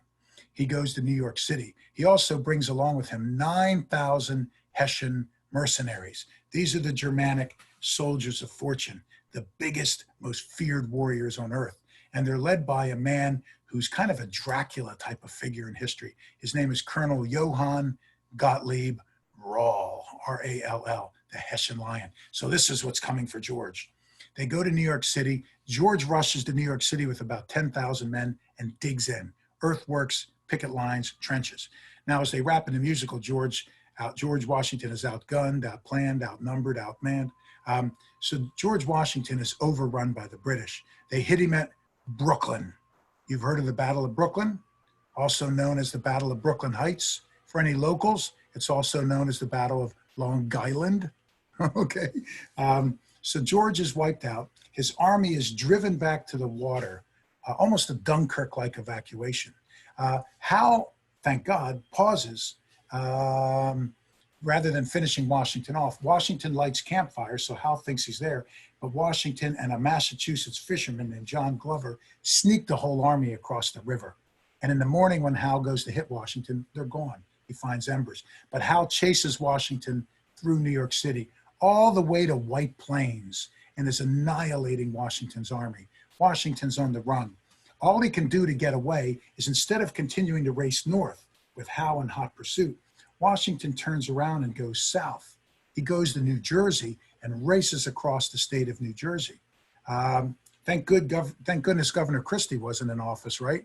[SPEAKER 2] He goes to New York City. He also brings along with him 9,000 Hessian mercenaries. These are the Germanic soldiers of fortune, the biggest, most feared warriors on earth. And they're led by a man who's kind of a Dracula type of figure in history. His name is Colonel Johann Gottlieb Rall, R-A-L-L, the Hessian Lion. So this is what's coming for George. They go to New York City. George rushes to New York City with about 10,000 men and digs in. Earthworks, picket lines, trenches. Now, as they wrap in the musical, George Washington is outgunned, outplanned, outnumbered, outmanned. So George Washington is overrun by the British. They hit him at Brooklyn. You've heard of the Battle of Brooklyn, also known as the Battle of Brooklyn Heights. For any locals, it's also known as the Battle of Long Island. Okay. So George is wiped out. His army is driven back to the water, almost a Dunkirk-like evacuation. Howe, thank God, pauses rather than finishing Washington off. Washington lights campfires, so Howe thinks he's there, but Washington and a Massachusetts fisherman named John Glover sneak the whole army across the river. And in the morning when Howe goes to hit Washington, they're gone. He finds embers. But Howe chases Washington through New York City, all the way to White Plains, and is annihilating Washington's army. Washington's on the run. All he can do to get away is, instead of continuing to race north with Howe in hot pursuit, Washington turns around and goes south. He goes to New Jersey and races across the state of New Jersey. Thank goodness Governor Christie wasn't in office, right?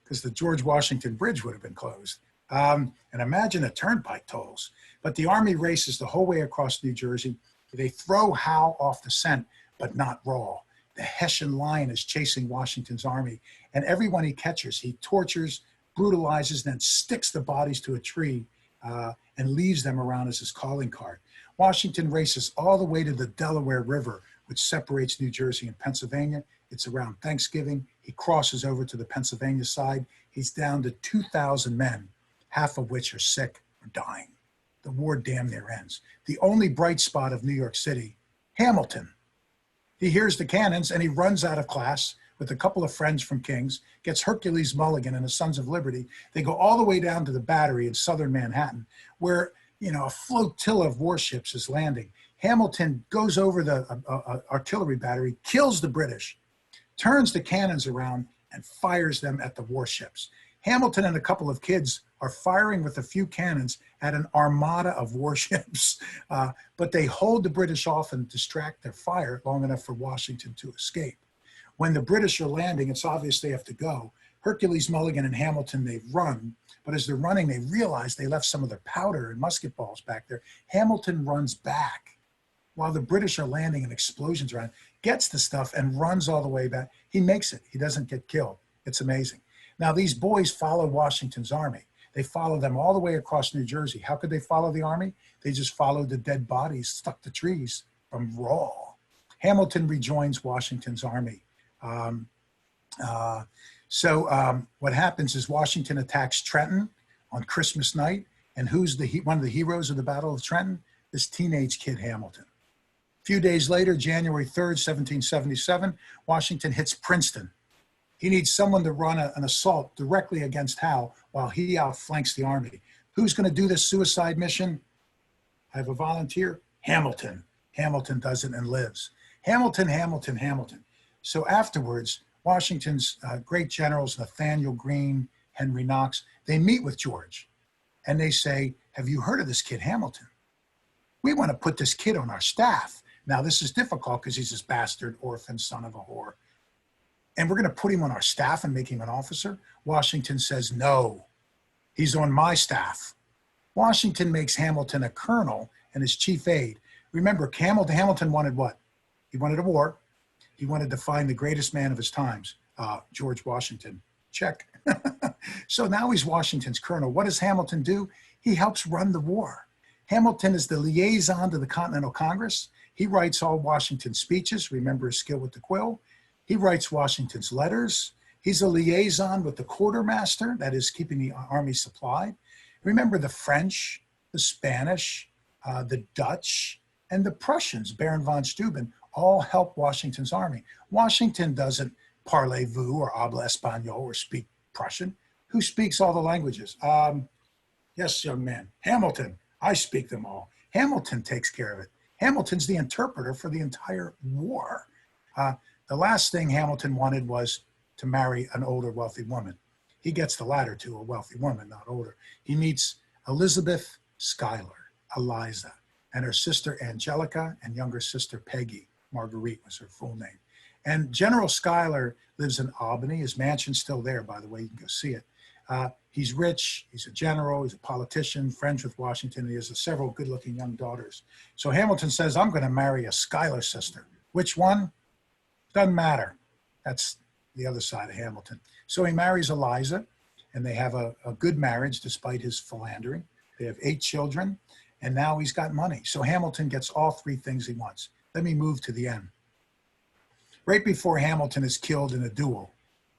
[SPEAKER 2] Because the George Washington Bridge would have been closed. And imagine the turnpike tolls. But the army races the whole way across New Jersey. They throw Howe off the scent, but not Rall. The Hessian Lion is chasing Washington's army, and everyone he catches, he tortures, brutalizes, and then sticks the bodies to a tree and leaves them around as his calling card. Washington races all the way to the Delaware River, which separates New Jersey and Pennsylvania. It's around Thanksgiving. He crosses over to the Pennsylvania side. He's down to 2,000 men, half of which are sick or dying. The war damn near ends. The only bright spot of New York City, Hamilton. He hears the cannons and he runs out of class with a couple of friends from King's, gets Hercules Mulligan and the Sons of Liberty. They go all the way down to the Battery in southern Manhattan, where, you know, a flotilla of warships is landing. Hamilton goes over the artillery battery, kills the British, turns the cannons around and fires them at the warships. Hamilton and a couple of kids are firing with a few cannons at an armada of warships, but they hold the British off and distract their fire long enough for Washington to escape. When the British are landing, it's obvious they have to go. Hercules Mulligan and Hamilton, they run, but as they're running, they realize they left some of their powder and musket balls back there. Hamilton runs back while the British are landing and explosions around, gets the stuff and runs all the way back. He makes it. He doesn't get killed. It's amazing. Now, these boys follow Washington's army. They follow them all the way across New Jersey. How could they follow the army? They just followed the dead bodies stuck to trees from Rall. Hamilton rejoins Washington's army. What happens is Washington attacks Trenton on Christmas night. And who's one of the heroes of the Battle of Trenton? This teenage kid, Hamilton. A few days later, January 3rd, 1777, Washington hits Princeton. He needs someone to run an assault directly against Howe while he outflanks the army. Who's going to do this suicide mission? I have a volunteer, Hamilton. Hamilton does it and lives. Hamilton, Hamilton, Hamilton. So afterwards, Washington's great generals, Nathaniel Greene, Henry Knox, they meet with George and they say, have you heard of this kid, Hamilton? We want to put this kid on our staff. Now, this is difficult because he's this bastard orphan son of a whore. And we're going to put him on our staff and make him an officer? Washington says, no, he's on my staff. Washington makes Hamilton a colonel and his chief aide. Remember, Hamilton wanted what? He wanted a war. He wanted to find the greatest man of his times, George Washington. Check. So now he's Washington's colonel. What does Hamilton do? He helps run the war. Hamilton is the liaison to the Continental Congress. He writes all Washington's speeches. Remember his skill with the quill. He writes Washington's letters. He's a liaison with the quartermaster, that is keeping the army supplied. Remember the French, the Spanish, the Dutch, and the Prussians, Baron von Steuben, all help Washington's army. Washington doesn't parlez-vous or habla español or speak Prussian. Who speaks all the languages? Yes, young man. Hamilton. I speak them all. Hamilton takes care of it. Hamilton's the interpreter for the entire war. The last thing Hamilton wanted was to marry an older, wealthy woman. He gets the latter to a wealthy woman, not older. He meets Elizabeth Schuyler, Eliza, and her sister Angelica and younger sister Peggy. Marguerite was her full name. And General Schuyler lives in Albany. His mansion's still there, by the way. You can go see it. He's rich. He's a general. He's a politician, friends with Washington. He has several good-looking young daughters. So Hamilton says, I'm going to marry a Schuyler sister. Which one? Doesn't matter. That's the other side of Hamilton. So he marries Eliza, and they have a good marriage despite his philandering. They have 8 children, and now he's got money. So Hamilton gets all 3 things he wants. Let me move to the end. Right before Hamilton is killed in a duel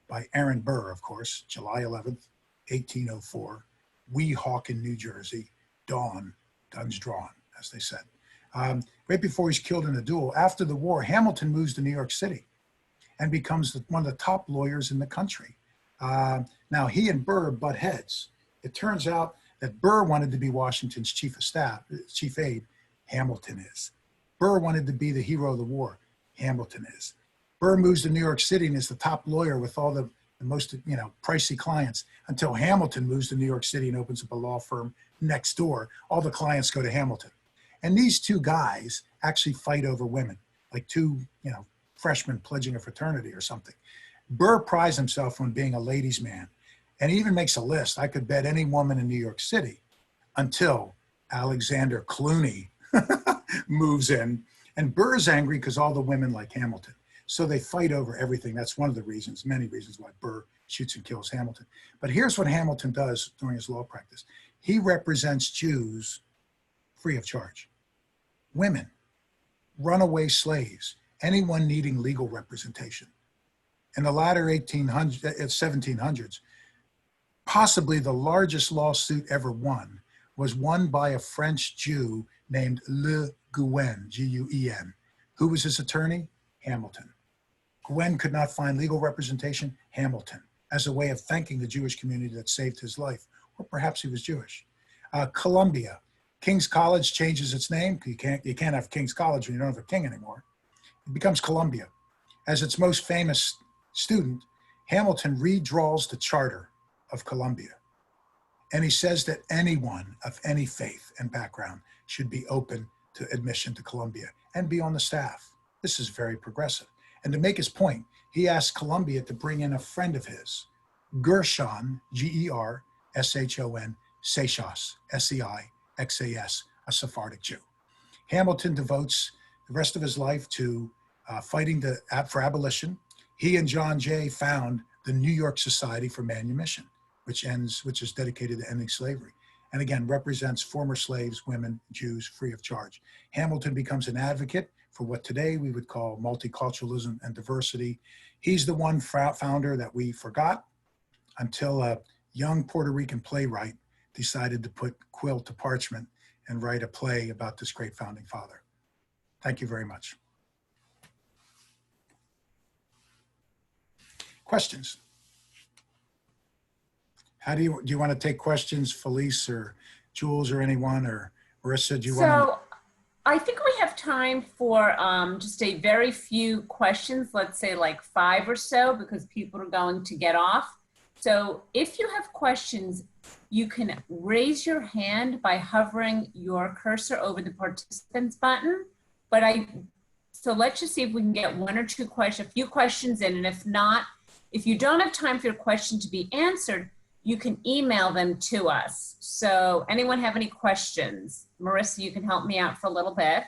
[SPEAKER 2] by Aaron Burr, of course, July 11th, 1804, Weehawken, New Jersey, dawn, guns drawn, as they said. Right before he's killed in a duel, after the war, Hamilton moves to New York City and becomes one of the top lawyers in the country. Now, he and Burr butt heads. It turns out that Burr wanted to be Washington's chief of staff, chief aide. Hamilton is. Burr wanted to be the hero of the war. Hamilton is. Burr moves to New York City and is the top lawyer with all the most, pricey clients until Hamilton moves to New York City and opens up a law firm next door. All the clients go to Hamilton. And these 2 guys actually fight over women, like 2, freshmen pledging a fraternity or something. Burr prides himself on being a ladies' man, and he even makes a list. I could bet any woman in New York City until Alexander Clooney moves in, and Burr's angry because all the women like Hamilton. So they fight over everything. That's one of the reasons, many reasons why Burr shoots and kills Hamilton. But here's what Hamilton does during his law practice. He represents Jews free of charge. Women, runaway slaves, anyone needing legal representation. In the latter 1700s, possibly the largest lawsuit ever won was won by a French Jew named Le Guin, G-U-E-N. Who was his attorney? Hamilton. Guin could not find legal representation. Hamilton, as a way of thanking the Jewish community that saved his life, or perhaps he was Jewish. Columbia, King's College changes its name. You can't have King's College when you don't have a king anymore. It becomes Columbia. As its most famous student, Hamilton redraws the charter of Columbia. And he says that anyone of any faith and background should be open to admission to Columbia and be on the staff. This is very progressive. And to make his point, he asked Columbia to bring in a friend of his, Gershon, G-E-R-S-H-O-N, Seixas, S-E-I-X-A-S, a Sephardic Jew. Hamilton devotes the rest of his life to fighting for abolition. He and John Jay found the New York Society for Manumission, which is dedicated to ending slavery, and again represents former slaves, women, Jews, free of charge. Hamilton becomes an advocate for what today we would call multiculturalism and diversity. He's the one founder that we forgot until a young Puerto Rican playwright decided to put quill to parchment and write a play about this great founding father. Thank you very much. Questions? Do you want to take questions, Felice or Jules or anyone, or Marissa, do you want to?
[SPEAKER 1] So I think we have time for just a very few questions, let's say like 5 or so, because people are going to get off. So if you have questions, you can raise your hand by hovering your cursor over the participants button. So let's just see if we can get 1 or 2 questions, a few questions in, and if not, if you don't have time for your question to be answered, you can email them to us. So anyone have any questions? Marissa, you can help me out for a little bit.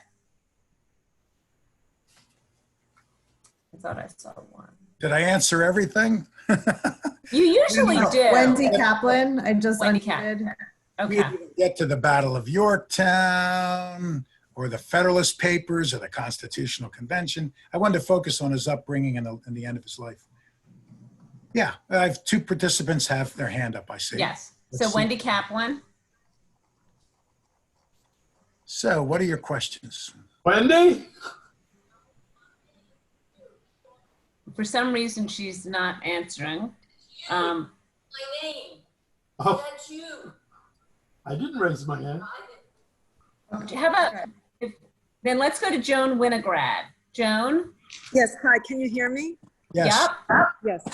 [SPEAKER 1] I thought I saw one.
[SPEAKER 2] Did I answer everything?
[SPEAKER 1] You usually do.
[SPEAKER 3] Wendy Kaplan, I just
[SPEAKER 1] Wendy
[SPEAKER 3] unmuted.
[SPEAKER 1] Kaplan.
[SPEAKER 2] We
[SPEAKER 1] Okay.
[SPEAKER 2] didn't get to the Battle of Yorktown or the Federalist Papers or the Constitutional Convention. I wanted to focus on his upbringing and the end of his life. Yeah, I have 2 participants have their hand up, I see.
[SPEAKER 1] Yes.
[SPEAKER 2] Let's
[SPEAKER 1] So
[SPEAKER 2] see.
[SPEAKER 1] Wendy Kaplan.
[SPEAKER 2] So what are your questions?
[SPEAKER 4] Wendy?
[SPEAKER 1] For some reason, she's not answering.
[SPEAKER 4] My name.
[SPEAKER 5] Oh,
[SPEAKER 4] That's you.
[SPEAKER 5] I didn't raise my hand.
[SPEAKER 1] How about, then let's go to Joan Winograd. Joan?
[SPEAKER 6] Yes, hi, can you hear me?
[SPEAKER 2] Yes.
[SPEAKER 1] Yep.
[SPEAKER 6] Yes.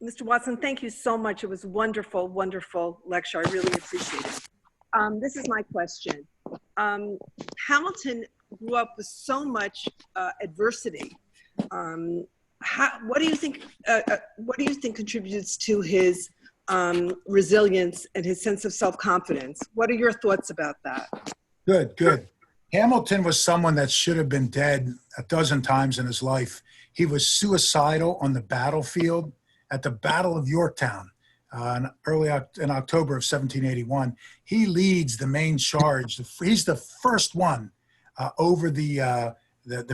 [SPEAKER 6] Mr. Watson, thank you so much. It was a wonderful, wonderful lecture. I really appreciate it. This is my question. Hamilton grew up with so much adversity. What do you think contributes to his resilience and his sense of self-confidence? What are your thoughts about that?
[SPEAKER 2] Good, good. Hamilton was someone that should have been dead a dozen times in his life. He was suicidal on the battlefield at the Battle of Yorktown in October of 1781. He leads the main charge. He's the first one over the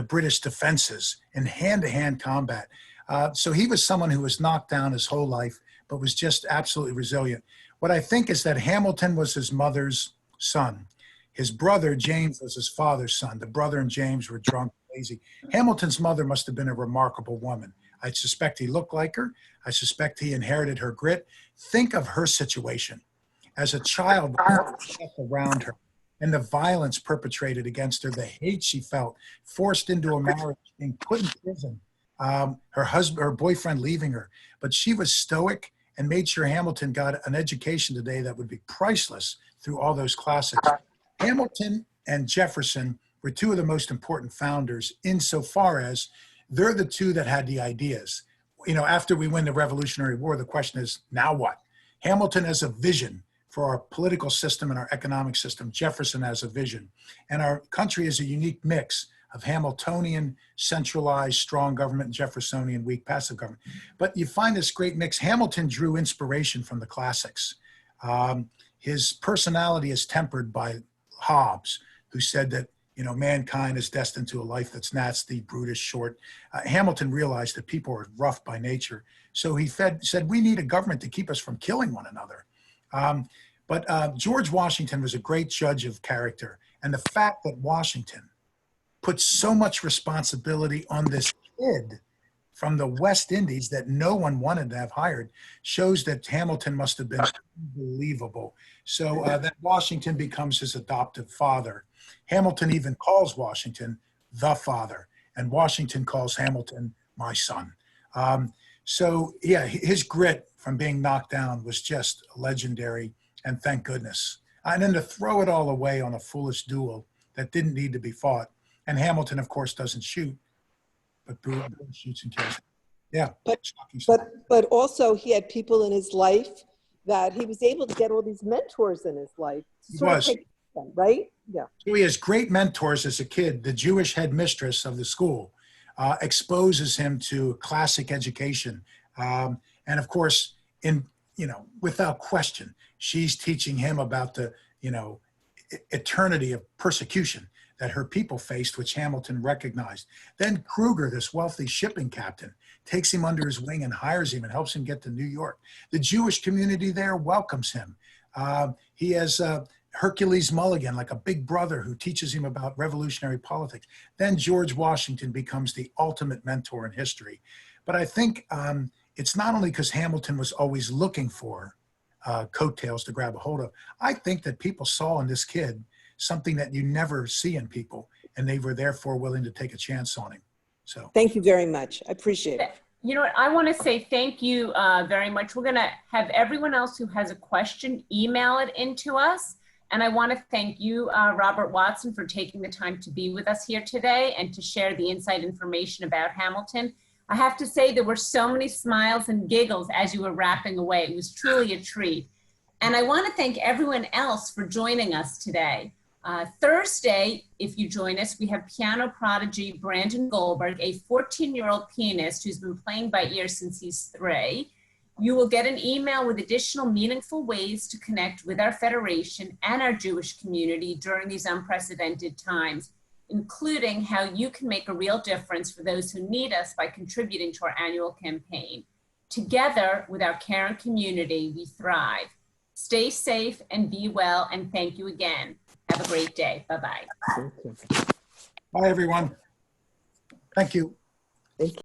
[SPEAKER 2] British defenses in hand-to-hand combat. So he was someone who was knocked down his whole life, but was just absolutely resilient. What I think is that Hamilton was his mother's son. His brother, James, was his father's son. The brother and James were drunk, lazy. Hamilton's mother must have been a remarkable woman. I suspect he looked like her. I suspect he inherited her grit. Think of her situation. As a child, around her, and the violence perpetrated against her, the hate she felt, forced into a marriage, being put in prison, her boyfriend leaving her. But she was stoic and made sure Hamilton got an education today that would be priceless through all those classics. Hamilton and Jefferson were two of the most important founders insofar as they're the two that had the ideas. You know, after we win the Revolutionary War, the question is, now what? Hamilton has a vision for our political system and our economic system. Jefferson has a vision. And our country is a unique mix of Hamiltonian, centralized, strong government, and Jeffersonian, weak, passive government. But you find this great mix. Hamilton drew inspiration from the classics. His personality is tempered by Hobbes, who said that, you know, mankind is destined to a life that's nasty, brutish, short. Hamilton realized that people are rough by nature. So he said, we need a government to keep us from killing one another. But George Washington was a great judge of character. And the fact that Washington put so much responsibility on this kid from the West Indies that no one wanted to have hired shows that Hamilton must have been unbelievable. So that Washington becomes his adoptive father. Hamilton even calls Washington the father, and Washington calls Hamilton my son. So yeah, his grit from being knocked down was just legendary, and thank goodness. And then to throw it all away on a foolish duel that didn't need to be fought. And Hamilton, of course, doesn't shoot, but Boone shoots and kills. Yeah.
[SPEAKER 6] But also he had people in his life that he was able to get all these mentors in his life.
[SPEAKER 2] He was.
[SPEAKER 6] Right? Yeah.
[SPEAKER 2] So he has great mentors as a kid. The Jewish headmistress of the school exposes him to classic education. And of course, without question, she's teaching him about the, eternity of persecution that her people faced, which Hamilton recognized. Then Kruger, this wealthy shipping captain, takes him under his wing and hires him and helps him get to New York. The Jewish community there welcomes him. He has Hercules Mulligan, like a big brother who teaches him about revolutionary politics. Then George Washington becomes the ultimate mentor in history. But I think it's not only because Hamilton was always looking for coattails to grab a hold of. I think that people saw in this kid something that you never see in people, and they were therefore willing to take a chance on him. So
[SPEAKER 6] thank you very much. I appreciate it.
[SPEAKER 1] You know what, I want to say thank you very much. We're going to have everyone else who has a question email it into us. And I want to thank you, Robert Watson, for taking the time to be with us here today and to share the inside information about Hamilton. I have to say there were so many smiles and giggles as you were rapping away. It was truly a treat. And I want to thank everyone else for joining us today. Thursday, if you join us, we have piano prodigy Brandon Goldberg, a 14-year-old pianist who's been playing by ear since he's 3. You will get an email with additional meaningful ways to connect with our Federation and our Jewish community during these unprecedented times, including how you can make a real difference for those who need us by contributing to our annual campaign. Together with our caring community, we thrive. Stay safe and be well, and thank you again. Have a great day. Bye-bye.
[SPEAKER 2] Bye, everyone. Thank you.
[SPEAKER 7] Thank you.